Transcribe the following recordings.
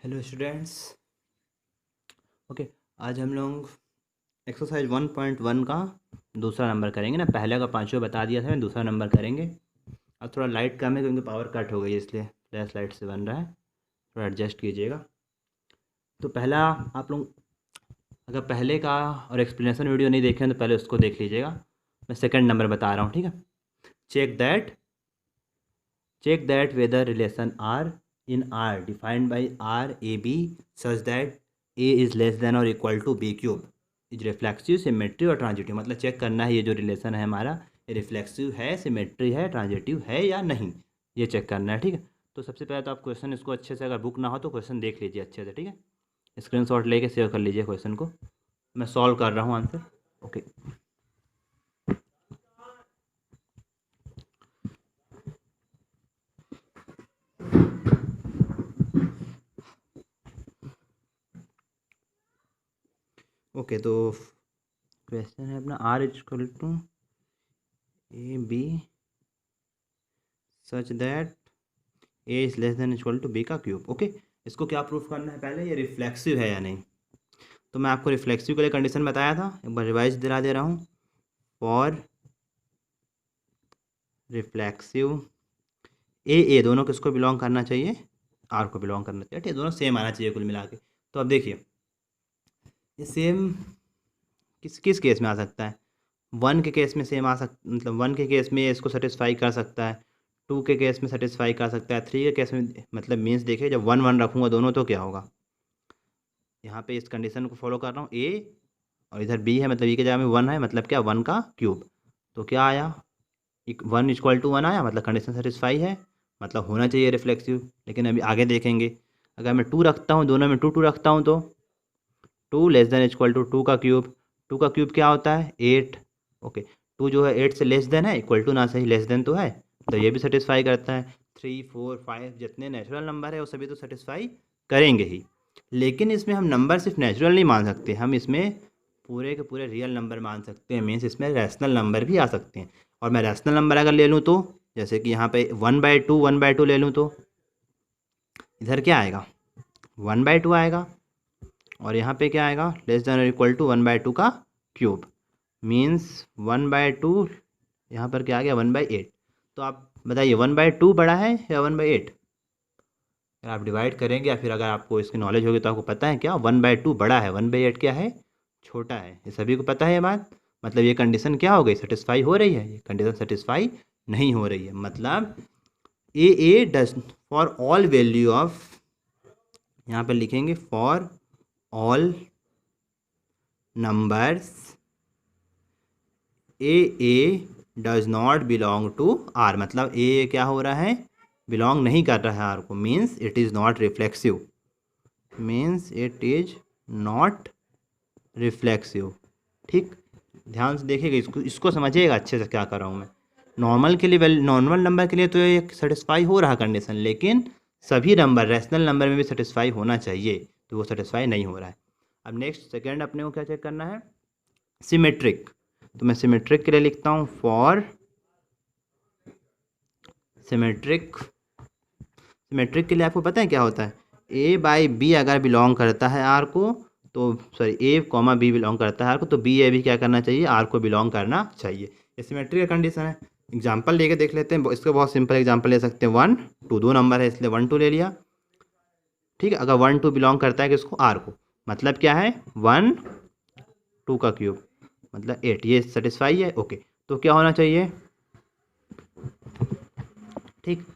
Hello students. Okay, आज हम लोग एक्सरसाइज 1.1 का दूसरा नंबर करेंगे ना। पहले का पांचों बता दिया था, मैं दूसरा नंबर करेंगे। अब थोड़ा लाइट कम है क्योंकि पावर कट हो गई है, इसलिए फ्लैश लाइट से बन रहा है, थोड़ा एडजस्ट कीजिएगा। तो पहला आप लोग अगर पहले का और एक्सप्लेनेशन वीडियो नहीं देखे हैं तो पहले उसको देख लीजिएगा। मैं सेकंड नंबर बता रहा हूँ, ठीक है। Check that whether relation R in R defined by R A B such that A is less than और equal to B cube is reflexive, symmetry और ट्रांजिटिव। मतलब चेक करना है ये जो रिलेशन है हमारा, ये रिफ्लेक्सिव है, सिमेट्री है, ट्रांजिटिव है या नहीं, ये चेक करना है, ठीक है। तो सबसे पहले तो आप क्वेश्चन इसको अच्छे से, अगर बुक ना हो तो क्वेश्चन देख लीजिए अच्छे से, ठीक है। स्क्रीनशॉट लेके सेव कर लीजिए क्वेश्चन को। मैं सॉल्व कर रहा हूँ आंसर। Okay, okay. तो क्वेश्चन है अपना R equal to A B such that A is less than equal to B का क्यूब। ओके, इसको क्या प्रूफ करना है, पहले ये रिफ्लेक्सिव है या नहीं। तो मैं आपको रिफ्लेक्सिव के लिए कंडीशन बताया था, एक बार रिवाइज दिला दे रहा हूँ। फॉर रिफ्लेक्सिव ए दोनों किसको बिलोंग करना चाहिए, आर को बिलोंग करना चाहिए, ठीक है। दोनों सेम आना चाहिए कुल मिला के। तो अब देखिए ये सेम किस किस केस में आ सकता है। वन के केस में सेम आ सक मतलब वन के केस में इसको सेटिस्फाई कर सकता है, टू के केस में सेटिस्फाई कर सकता है, थ्री के केस में। मतलब मीन्स देखिए जब वन वन रखूँगा दोनों तो क्या होगा, यहाँ पे इस कंडीशन को फॉलो कर रहा हूँ ए और इधर बी है, मतलब ई के जगह में वन है, मतलब क्या, वन का क्यूब। तो क्या आया, वन इक्वल टू वन आया, मतलब कंडीशन सेटिस्फाई है, मतलब होना चाहिए रिफ्लेक्सिव। लेकिन अभी आगे देखेंगे, अगर मैं टू रखता हूँ, दोनों में टू टू रखता हूँ तो two less than equal to two का क्यूब। टू का क्यूब क्या होता है, एट। ओके, टू जो है एट से लेस देन है, इक्वल टू ना सही, लेस देन तो है, तो ये भी सेटिस्फाई करता है। थ्री फोर फाइव जितने नेचुरल नंबर है वो सभी तो सेटिस्फाई करेंगे ही। लेकिन इसमें हम नंबर सिर्फ नेचुरल नहीं मान सकते, हम इसमें पूरे के पूरे रियल नंबर मान सकते हैं। मीन्स इसमें रैशनल नंबर भी आ सकते हैं। और मैं रैशनल नंबर अगर ले लूँ तो, जैसे कि यहाँ पे 1/2 ले लूँ तो इधर क्या आएगा, 1/2 आएगा। और यहाँ पे क्या आएगा, लेस देन और इक्वल टू 1/2 का क्यूब। मीन्स 1/2, यहाँ पर क्या आ गया, 1/8। तो आप बताइए 1/2 बड़ा है या 1/8। अगर आप डिवाइड करेंगे या फिर अगर आपको इसकी नॉलेज होगी तो आपको पता है क्या, 1/2 बड़ा है, 1/8 क्या है, छोटा है। ये सभी को पता है ये बात। मतलब ये कंडीशन क्या हो गई, सेटिस्फाई हो रही है, ये कंडीशन सेटिस्फाई नहीं हो रही है। मतलब A does for all value of, यहाँ पर लिखेंगे for all numbers A does not belong to R. मतलब ए क्या हो रहा है, बिलोंग नहीं कर रहा है आर को। Means it is not reflexive, means it is not reflexive. ठीक, ध्यान से देखिएगा, इसको इसको समझिएगा अच्छे से क्या कर रहा हूँ मैं। नॉर्मल के लिए, नॉर्मल नंबर के लिए तो ये सेटिस्फाई हो रहा कंडीशन, लेकिन सभी नंबर रैशनल नंबर में भी सेटिस्फाई होना चाहिए, तो वो सेटिस्फाई नहीं हो रहा है। अब नेक्स्ट सेकेंड अपने को क्या चेक करना है, सिमेट्रिक। तो मैं सिमेट्रिक के लिए लिखता हूँ फॉर सिमेट्रिक। सिमेट्रिक के लिए आपको पता है क्या होता है, ए बाई बी अगर बिलोंग करता है आर को, तो सॉरी ए कॉमा बी बिलोंग करता है आर को, तो बी ए भी क्या करना चाहिए, आर को बिलोंग करना चाहिए। ये सिमेट्रिक का कंडीशन है। एग्जाम्पल लेके देख लेते हैं, इसको बहुत सिंपल एग्जाम्पल ले सकते हैं। 1 2 दो नंबर है इसलिए 1 2 ले लिया, ठीक है। अगर 1 2 बिलोंग करता है किसको, आर को, मतलब क्या है, 1 2 का क्यूब मतलब 8, ये सेटिस्फाई है। ओके, तो क्या होना चाहिए, ठीक,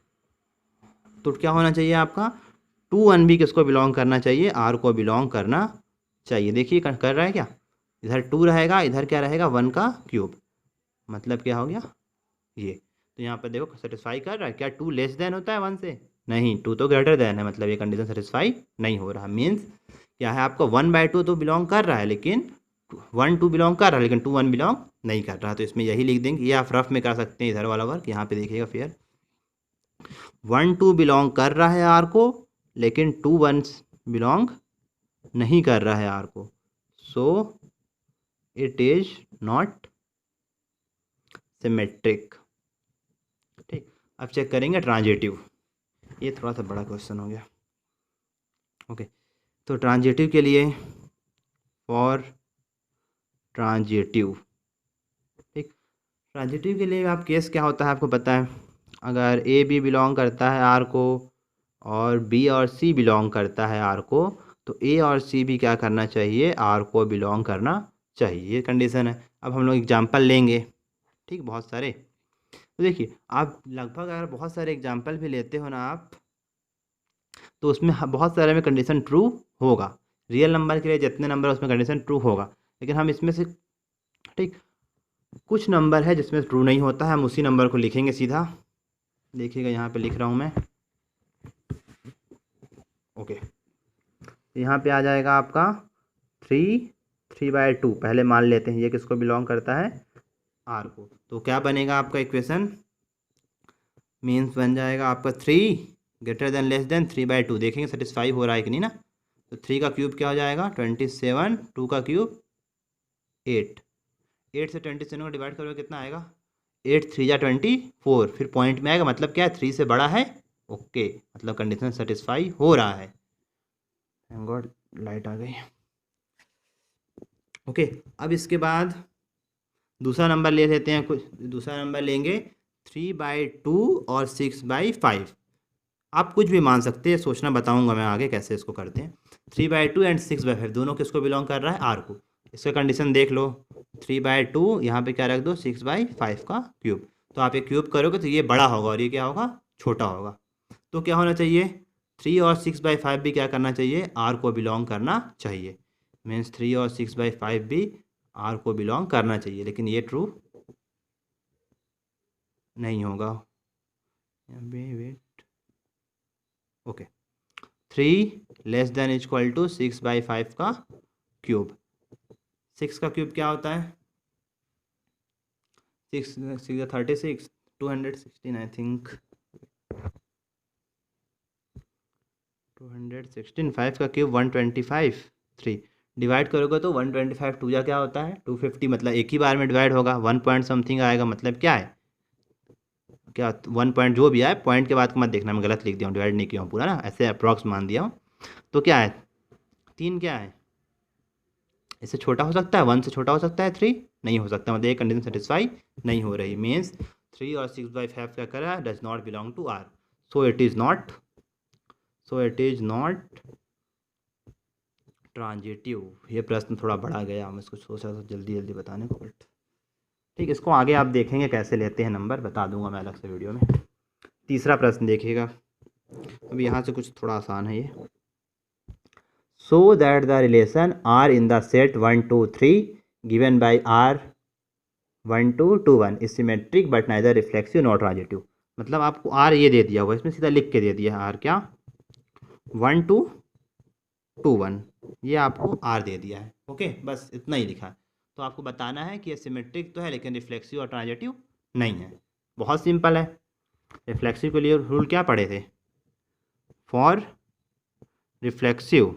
तो क्या होना चाहिए आपका, 2 1 भी किसको बिलोंग करना चाहिए, आर को बिलोंग करना चाहिए। देखिए कर रहा है क्या, इधर 2 रहेगा, इधर क्या रहेगा, 1 का क्यूब। मतलब क्या हो गया ये, तो यहाँ पर देखो सेटिस्फाई कर रहा है क्या, 2 लेस देन होता है 1 से, नहीं 2 तो ग्रेटर देन है, मतलब ये कंडीशन सेटिस्फाई नहीं हो रहा। मीन्स क्या है, आपको 1/2 तो बिलोंग कर रहा है, लेकिन 1 2 बिलोंग कर रहा है, लेकिन 2 1 बिलोंग नहीं कर रहा। तो इसमें यही लिख देंगे, ये आप रफ में कर सकते हैं इधर वाला वर्क। यहाँ पे देखिएगा फिर 1 2 बिलोंग कर रहा है आर को, लेकिन 2 1 बिलोंग नहीं कर रहा है आर को, so it is not symmetric. ठीक, अब चेक करेंगे ट्रांजिटिव। ये थोड़ा सा बड़ा क्वेश्चन हो गया। ओके, तो ट्रांजिटिव के लिए फॉर ट्रांजिटिव, ठीक, ट्रांजिटिव के लिए आप केस क्या होता है आपको पता है। अगर ए बी बिलोंग करता है आर को और बी और सी बिलोंग करता है आर को, तो ए और सी भी क्या करना चाहिए, आर को बिलोंग करना चाहिए, ये कंडीशन है। अब हम लोग एग्जांपल लेंगे, ठीक, बहुत सारे। तो देखिए आप लगभग अगर बहुत सारे एग्जांपल भी लेते हो ना आप, तो उसमें बहुत सारे में कंडीशन ट्रू होगा। रियल नंबर के लिए जितने नंबर उसमें कंडीशन ट्रू होगा, लेकिन हम इसमें से, ठीक, कुछ नंबर है जिसमें ट्रू नहीं होता है, हम उसी नंबर को लिखेंगे सीधा। देखिएगा यहाँ पे लिख रहा हूँ मैं, ओके, यहाँ पे आ जाएगा आपका 3/2। पहले मान लेते हैं ये किसको बिलोंग करता है, आर को। तो क्या बनेगा आपका इक्वेशन, मीन्स बन जाएगा आपका 3 ग्रेटर देन लेस देन 3/2। देखेंगे सेटिस्फाई हो रहा है कि नहीं ना। तो 3 का क्यूब क्या हो जाएगा 27, 2 का क्यूब 8, 8 से 27 को डिवाइड करोगे कितना आएगा, 8 3 जा 24, फिर पॉइंट में आएगा, मतलब क्या है 3 से बड़ा है, ओके, मतलब कंडीशन सेटिस्फाई हो रहा है। थैंक गॉड लाइट आ गई। ओके, अब इसके बाद दूसरा नंबर ले लेते हैं, कुछ दूसरा नंबर लेंगे 3/2 और 6/5। आप कुछ भी मान सकते हैं, सोचना बताऊंगा मैं आगे कैसे इसको करते हैं। 3/2 एंड 6/5 दोनों किसको बिलोंग कर रहा है, आर को। इसका कंडीशन देख लो, 3/2 यहाँ पे क्या रख दो 6/5 का क्यूब। तो आप ये क्यूब करोगे तो ये बड़ा होगा और ये क्या होगा, छोटा होगा। तो क्या होना चाहिए, 3 और 6/5 भी क्या करना चाहिए, आर को बिलोंग करना चाहिए। मीन्स 3 और 6/5 भी आर को बिलोंग करना चाहिए, लेकिन ये ट्रू नहीं होगा। Wait, okay, 3 less than equal to 6/5 का क्यूब। 6 का क्यूब क्या होता है, 6 6 36, 216 आई थिंक, 216, 5 का क्यूब 125, 3 डिवाइड करोगे तो 125 2 जा क्या होता है 250, मतलब एक ही बार में डिवाइड होगा, 1 पॉइंट समथिंग आएगा, मतलब क्या है, क्या 1 पॉइंट जो भी आए, पॉइंट के बाद मत देखना, मैं गलत लिख दिया हूँ, डिवाइड नहीं किया हूँ पूरा ना, ऐसे अप्रॉक्स मान दिया हूँ। तो क्या है 3 क्या है, इससे छोटा हो सकता है, 1 से छोटा हो सकता है, 3 नहीं हो सकता, मतलब ये कंडीशन सेटिस्फाई नहीं हो रही। मीन्स 3 और 6/5 क्या कर रहा है, does not belong to R, so it is not transitive. ये प्रश्न थोड़ा बड़ा गया, मैं इसको सोचा था जल्दी जल्दी बताने को, बट ठीक, इसको आगे आप देखेंगे कैसे लेते हैं नंबर, बता दूंगा मैं अलग से वीडियो में। तीसरा प्रश्न देखिएगा, अब यहाँ से कुछ थोड़ा आसान है ये। So that the relation R in the set 1 2 3 given by R 1 2 2 1 is symmetric but neither reflexive not transitive. मतलब आपको आर ये दे दिया हुआ है, इसमें सीधा लिख के दे दिया है आर क्या 1 2 2 1, ये आपको आर दे दिया है, ओके, बस इतना ही लिखा है। तो आपको बताना है कि ये सिमेट्रिक तो है लेकिन रिफ्लेक्सिव और ट्रांजिटिव नहीं है। बहुत सिंपल है। रिफ्लेक्सिव के लिए रूल क्या पढ़े थे, फॉर रिफ्लेक्सिव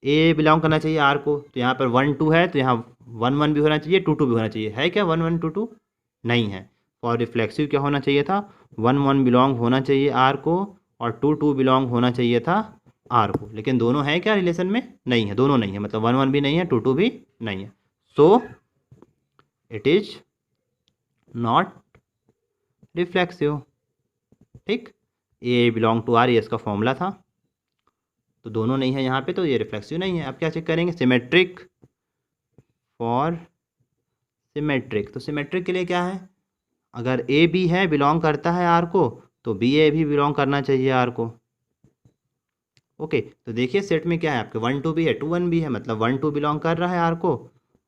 ए बिलोंग करना चाहिए आर को, तो यहाँ पर 1 2 है तो यहाँ 1 1 भी होना चाहिए, 2 2 भी होना चाहिए, है क्या 1 1 2 2 नहीं है। फॉर रिफ्लेक्सिव क्या होना चाहिए था, 1 1 बिलोंग होना चाहिए आर को और 2 2 बिलोंग होना चाहिए था आर को, लेकिन दोनों है क्या रिलेशन में, नहीं है, दोनों नहीं है, मतलब 1 1 भी नहीं है, 2 2 भी नहीं है, सो इट इज नॉट रिफ्लेक्सिव। ठीक, ए बिलोंग टू आर, ये इसका फॉर्मूला था, तो दोनों नहीं है यहाँ पे, तो ये रिफ्लेक्सिव नहीं है। अब क्या चेक करेंगे, सिमेट्रिक, फॉर सिमेट्रिक। तो सिमेट्रिक के लिए क्या है, अगर ए बी है बिलोंग करता है आर को, तो बी ए भी बिलोंग करना चाहिए आर को, ओके। तो देखिए सेट में क्या है आपके 1 2 भी है, 2 1 भी है, मतलब 1 2 बिलोंग कर रहा है आर को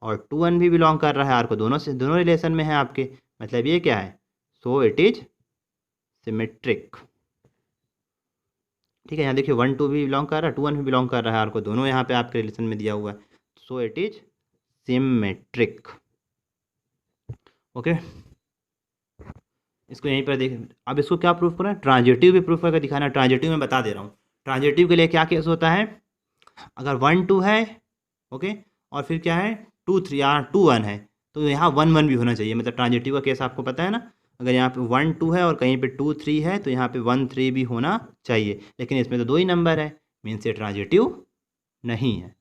और 2 1 भी बिलोंग कर रहा है आर को, दोनों से दोनों रिलेशन में है आपके, मतलब ये क्या है, सो इट इज सिमेट्रिक। ठीक है, यहाँ देखिए 1 2 भी बिलोंग कर रहा है, 2 1 भी बिलोंग कर रहा है आर को, दोनों यहाँ पे आपके रिलेशन में दिया हुआ है, सो इट इज सिमेट्रिक, ओके। इसको यहीं पर देख, अब इसको क्या प्रूफ करना है, ट्रांजिटिव भी प्रूफ करके दिखाना है। ट्रांजिटिव में बता दे रहा हूँ, ट्रांजिटिव के लिए क्या केस होता है, अगर 1 2 है, ओके, और फिर क्या है 2 3 या 2 1 है, तो यहाँ 1 1 भी होना चाहिए, मतलब ट्रांजिटिव का केस आपको पता है ना, अगर यहाँ पे 1 2 है और कहीं पे 2 3 है तो यहाँ पे 1 3 भी होना चाहिए, लेकिन इसमें तो 2 ही नंबर है, मीन्स ये ट्रांजिटिव नहीं है।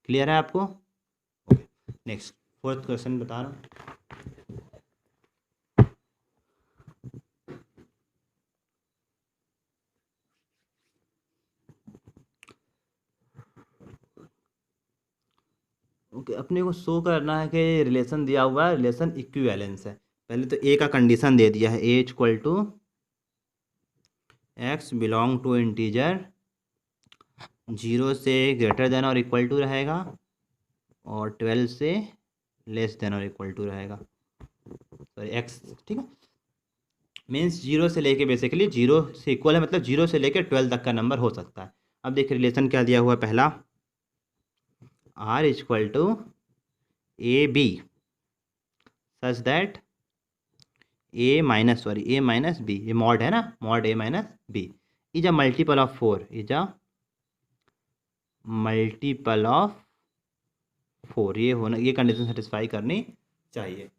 क्लियर है आपको? ओके, नेक्स्ट फोर्थ क्वेश्चन बता रहा हूँ। ओके, अपने को शो करना है कि रिलेशन दिया हुआ है, रिलेशन इक्विवेलेंस है। पहले तो ए का कंडीशन दे दिया है, A equal to X belong to integer 0 से ग्रेटर देन और इक्वल टू रहेगा और 12 से लेस देन और इक्वल टू रहेगा, सॉरी एक्स, ठीक है। मीन्स 0 से लेके बेसिकली 0 से इक्वल है, मतलब 0 से लेके 12 तक का नंबर हो सकता है। अब देखिए रिलेशन क्या दिया हुआ है, पहला R equal to A B such that A minus B, ये मॉड है ना, mod A minus B is a multiple of 4, is a multiple of 4, ये होना, ये कंडीशन सेटिस्फाई करनी चाहिए।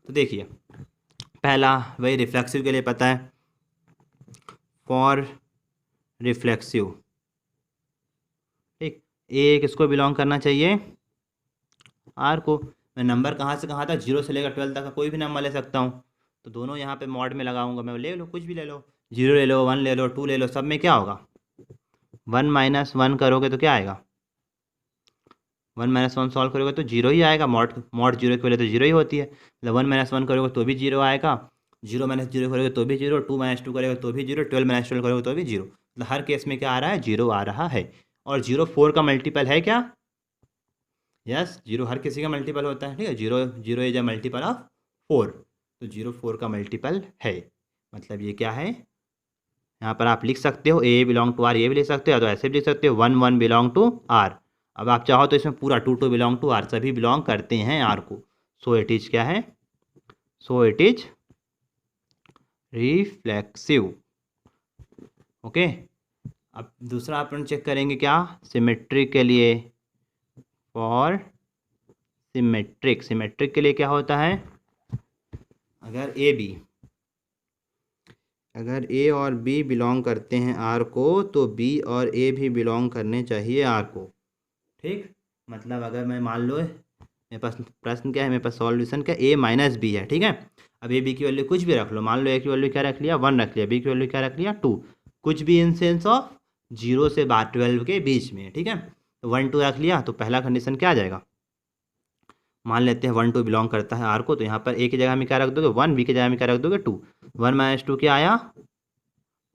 तो देखिए पहला वही रिफ्लेक्सिव के लिए पता है, फॉर रिफ्लेक्सिव, ठीक, ए किसको बिलोंग करना चाहिए, आर को। मैं नंबर कहाँ से कहाँ तक, 0 से लेकर 12 तक का कोई भी नंबर ले सकता हूँ, तो दोनों यहाँ पे मॉड में लगाऊंगा, मैं ले लो कुछ भी ले लो, 0 ले लो, 1 ले लो, 2 ले लो, सब में क्या होगा 1 माइनस 1 करोगे तो क्या आएगा, 1 माइनस 1 सॉल्व करोगे तो 0 ही आएगा, मॉड मॉड 0 की वैल्यू तो 0 ही होती है, मतलब 1 माइनस 1 करोगे तो भी 0 आएगा, 0 माइनस 0 करोगे तो भी 0, 2 माइनस 2 करोगे तो भी 0, 12 माइनस 12 करोगे तो भी 0, मतलब हर केस में क्या आ रहा है, 0 आ रहा है। और 0 4 का मल्टीपल है क्या, यस, 0 हर किसी का मल्टीपल होता है, ठीक है, 0 0 इज अ मल्टीपल ऑफ 4, तो 0 4 का मल्टीपल है, मतलब ये क्या है, यहाँ पर आप लिख सकते हो ए बिलोंग टू आर, ये भी लिख सकते हो, तो ऐसे भी लिख सकते हो 1 1 बिलोंग टू आर। अब आप चाहो तो इसमें पूरा 2 2 बिलोंग टू आर, सभी बिलोंग करते हैं आर को, सो इट इज क्या है, सो इट इज रिफ्लेक्सिव। ओके, अब दूसरा अपन चेक करेंगे क्या, सिमेट्रिक के लिए, फॉर सिमेट्रिक के लिए क्या होता है, अगर ए और बी बिलोंग करते हैं आर को, तो बी और ए भी बिलोंग करने चाहिए आर को, ठीक। मतलब अगर मैं मान लो मेरे पास प्रश्न क्या है, मेरे पास सॉल्यूशन क्या, ए माइनस बी है, ठीक है। अब ए बी की वैल्यू कुछ भी रख लो, मान लो ए की वैल्यू क्या रख लिया 1 रख लिया, बी की वैल्यू क्या रख लिया 2, कुछ भी इन सेंस ऑफ 0 से 12 के बीच में, ठीक है। तो 1 2 रख लिया, तो पहला कंडीशन क्या आ जाएगा, मान लेते हैं 1 2 बिलोंग करता है आर को, तो यहाँ पर ए की जगह में क्या रख दोगे 1, बी की जगह में क्या रख दोगे 2, 1 माइनस 2 क्या आया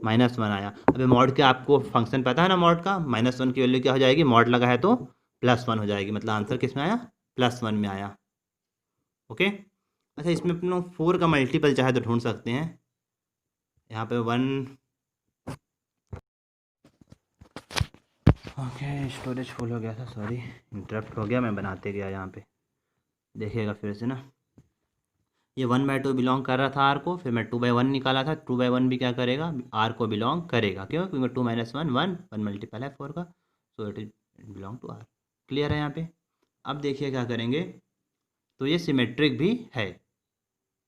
-1 आया। अभी मॉड के आपको फंक्शन पता है ना, मॉड का -1 की वैल्यू क्या हो जाएगी, मॉड लगा है तो +1 हो जाएगी, मतलब आंसर किस में आया, +1 में आया। ओके, अच्छा इसमें अपन लोग 4 का मल्टीपल चाहे तो ढूंढ सकते हैं, यहाँ पे 1, ओके स्टोरेज फुल हो गया था, सॉरी इंटरप्ट हो गया, मैं बनाते गया यहाँ पे, देखिएगा फिर से ना, ये 1/2 बिलोंग कर रहा था आर को, फिर मैं 2/1 निकाला था, 2/1 भी क्या करेगा, आर को बिलोंग करेगा, क्यों, क्योंकि 2 माइनस 1 1 1 मल्टीपल है 4 का, so it is belong to R. Clear है यहाँ पे? अब देखिए क्या करेंगे, तो ये सिमेट्रिक भी है,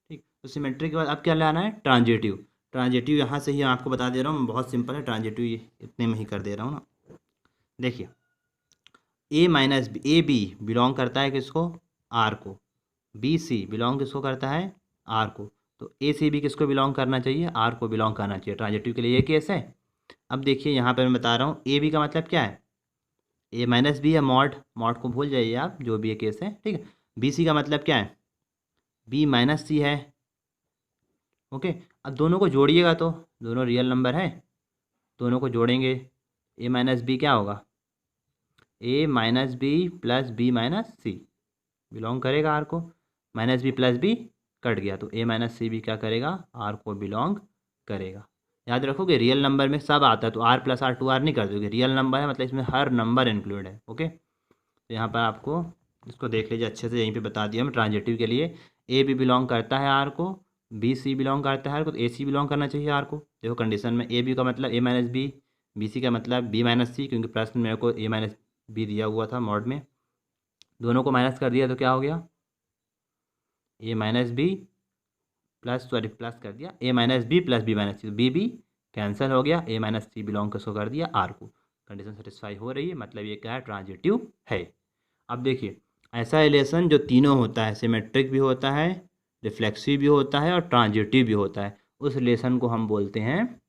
ठीक। तो सिमेट्रिक के बाद अब क्या लाना है, ट्रांजिटिव। ट्रांजिटिव यहाँ से ही आपको बता दे रहा हूँ, बहुत सिंपल है ट्रांजिटिव, ये इतने में ही कर दे रहा हूँ ना। देखिए A minus B, A B belong करता है किसको, आर को, बी सी बिलोंग किसको करता है, आर को, तो ए सी बी किसको बिलोंग करना चाहिए, आर को बिलोंग करना चाहिए, ट्रांजिटिव के लिए ये केस है। अब देखिए यहाँ पर मैं बता रहा हूँ ए बी का मतलब क्या है, ए माइनस बी है, मॉड मॉड को भूल जाइए आप, जो भी ये केस है, ठीक है। बी सी का मतलब क्या है, बी माइनस सी है, ओके। अब दोनों को जोड़िएगा तो दोनों रियल नंबर है, दोनों को जोड़ेंगे, ए माइनस बी क्या होगा, A minus B plus B minus C belong करेगा आर को, minus B plus B cut गया, तो ए माइनस सी भी क्या करेगा, आर को बिलोंग करेगा। याद रखोगे रियल नंबर में सब आता है, तो आर प्लस आर 2 आर नहीं कर दोगे, रियल नंबर है मतलब इसमें हर नंबर इंक्लूड है, ओके। तो यहाँ पर आपको इसको देख लीजिए अच्छे से, यहीं पे बता दिया मैं ट्रांजिटिव के लिए, ए बी बिलोंग करता है आर को, बी सी बिलोंग करता है आर को, तो ए सी बिलोंग करना चाहिए आर को। देखो कंडीशन में ए बी का मतलब ए माइनस बी सी का मतलब बी माइनस सी, क्योंकि प्रश्न मेरे को ए माइनस बी दिया हुआ था मॉड में, दोनों को माइनस कर दिया तो क्या हो गया, A minus B plus, sorry plus कर दिया, A minus B plus B minus C, B B cancel हो गया, ए माइनस सी बिलोंग किसको कर दिया, आर को। कंडीशन सेटिस्फाई हो रही है, मतलब ये क्या है, ट्रांजिटिव है। अब देखिए ऐसा रिलेशन जो तीनों होता है, सिमेट्रिक भी होता है, रिफ्लेक्सिव भी होता है और ट्रांजिटिव भी होता है, उस रिलेशन को हम बोलते हैं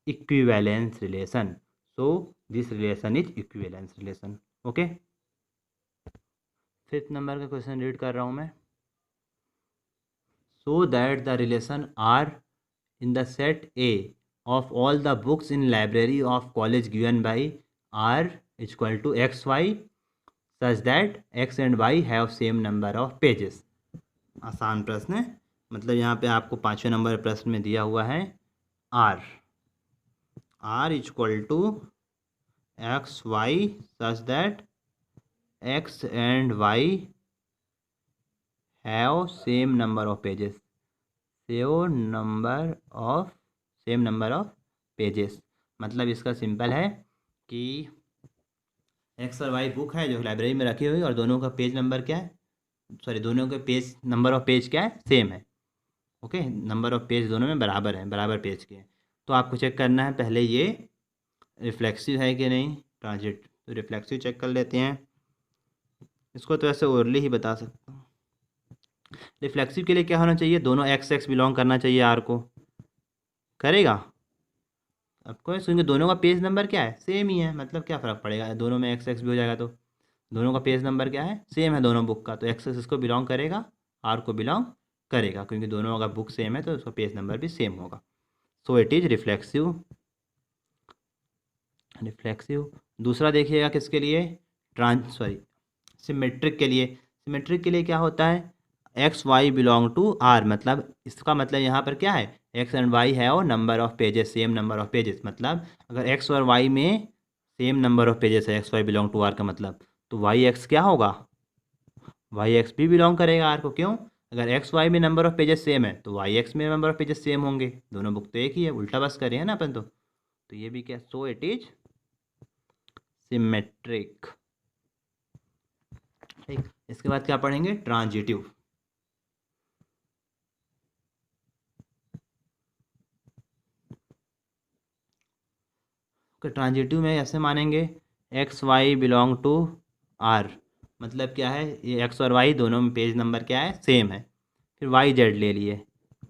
equivalence relation. So this relation is equivalence relation. Okay, 5th number का क्वेश्चन रीड कर रहा हूँ मैं। So that the relation R in the set A of all the books in library of college given by R is equal to XY such that X and Y have same number of pages। आसान प्रश्न है, मतलब यहाँ पे आपको 5वें number प्रश्न में दिया हुआ है R is equal to XY such that X and Y have same number of pages, same number of pages. मतलब इसका सिंपल है कि एक्स और वाई बुक है जो लाइब्रेरी में रखी हुई, और दोनों का पेज नंबर क्या है, सॉरी दोनों के पेज नंबर ऑफ पेज क्या है, सेम है। ओके, नंबर ऑफ पेज दोनों में बराबर है, बराबर पेज के हैं। तो आपको चेक करना है पहले ये रिफ्लेक्सिव है कि नहीं, ट्रांजिट। तो रिफ्लेक्सिव चेक कर लेते हैं, इसको तो ऐसे ओरली ही बता सकता हूँ। रिफ्लेक्सिव के लिए क्या होना चाहिए, दोनों एक्स एक्स बिलोंग करना चाहिए आर को, करेगा आपको, क्योंकि दोनों का पेज नंबर क्या है, सेम ही है, मतलब क्या फ़र्क पड़ेगा, दोनों में एक्स एक्स भी हो जाएगा तो दोनों का पेज नंबर क्या है, सेम है दोनों बुक का, तो एक्स एक्स इसको बिलोंग करेगा, आर को बिलोंग करेगा, क्योंकि दोनों का बुक सेम है तो उसका पेज नंबर भी सेम होगा। सो इट इज़ रिफ्लेक्सिव। दूसरा देखिएगा किसके लिए, सिमेट्रिक के लिए। सिमेट्रिक के लिए क्या होता है, X Y belong to R, मतलब इसका मतलब यहाँ पर क्या है, एक्स एंड वाई है और number of pages, same number of pages. मतलब अगर एक्स और वाई में सेम नंबर ऑफ पेजेस है, X Y belong to R का मतलब, तो वाई एक्स क्या होगा, वाई एक्स भी बिलोंग करेगा आर को। क्यों, अगर एक्स वाई में नंबर ऑफ पेजेस सेम है तो वाई एक्स में नंबर ऑफ पेजेस सेम होंगे, दोनों बुक तो एक ही है, उल्टा बस करें है ना अपन तो ये भी क्या, सो इट इज सिमेट्रिक। ठीक, इसके बाद क्या पढ़ेंगे, ट्रांजिटिव। ट्रांजिटिव में ऐसे मानेंगे, X Y belong to R, मतलब क्या है, ये एक्स और वाई दोनों में पेज नंबर क्या है, सेम है। फिर वाई जेड ले लिए,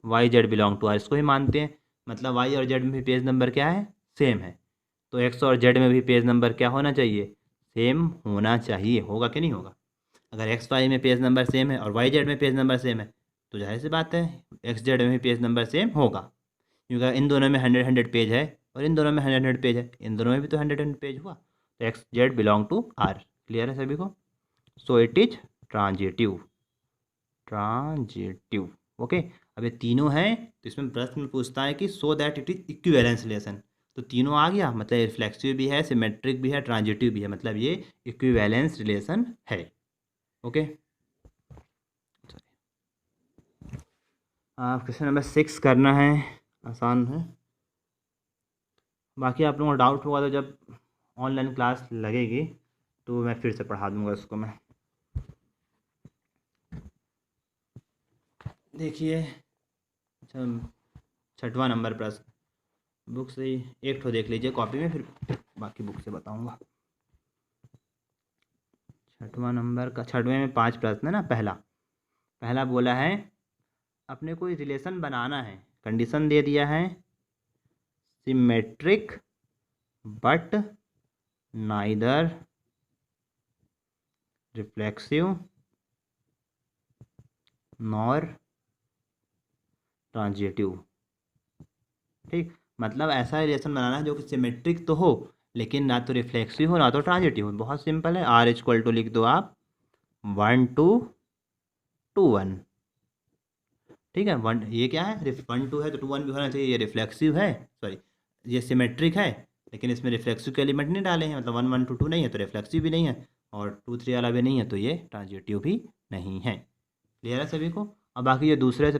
Y Z belong to R, इसको ही मानते हैं, मतलब वाई और जेड में भी पेज नंबर क्या है, सेम है। तो एक्स और जेड में भी पेज नंबर क्या होना चाहिए, सेम होना चाहिए, होगा कि नहीं होगा। अगर एक्स वाई में पेज नंबर सेम है और वाई जेड में पेज नंबर सेम है तो जाहिर सी बात है एक्स जेड में भी पेज नंबर सेम होगा, क्योंकि इन दोनों में 100 पेज है और इन दोनों में 100 पेज है, इन दोनों में भी तो 100 पेज हुआ, तो X Z belong to R. Clear है सभी को। So it is transitive. Okay, अब ये तीनों हैं तो इसमें प्रश्न में पूछता है कि so that it is equivalence relation, तो तीनों आ गया, मतलब रिफ्लेक्सिव भी है, सिमेट्रिक भी है, ट्रांजिटिव भी है, मतलब ये इक्विवेलेंस रिलेशन है। ओके, क्वेश्चन नंबर 6 करना है, आसान है, बाकी आप लोगों को डाउट होगा तो जब ऑनलाइन क्लास लगेगी तो मैं फिर से पढ़ा दूंगा इसको मैं। देखिए, अच्छा 6वां नंबर प्रश्न, बुक से एक ठो देख लीजिए कॉपी में, फिर बाकी बुक से बताऊंगा। 6वां नंबर का 6वें में 5 प्रश्न है ना। पहला बोला है अपने कोई रिलेशन बनाना है, कंडीशन दे दिया है symmetric but neither reflexive nor transitive. ठीक, मतलब ऐसा रिलेशन बनाना है जो कि सिमेट्रिक तो हो लेकिन ना तो रिफ्लेक्सिव हो ना तो ट्रांजिटिव हो। बहुत सिंपल है, आर इक्वल टू लिख दो आप 1 2 2 1। ठीक है, 1 ये क्या है, 1 2 है तो 2 1 भी होना चाहिए। ये रिफ्लेक्सिव है, सॉरी ये सिमेट्रिक है लेकिन इसमें रिफ्लेक्सिव के एलिमेंट नहीं डाले हैं, मतलब 1 1 2 2 नहीं है तो रिफ्लेक्सिव भी नहीं है, और 2 3 वाला भी नहीं है तो ये ट्रांजिटिव भी नहीं है। क्लियर है सभी को। अब बाकी ये दूसरे से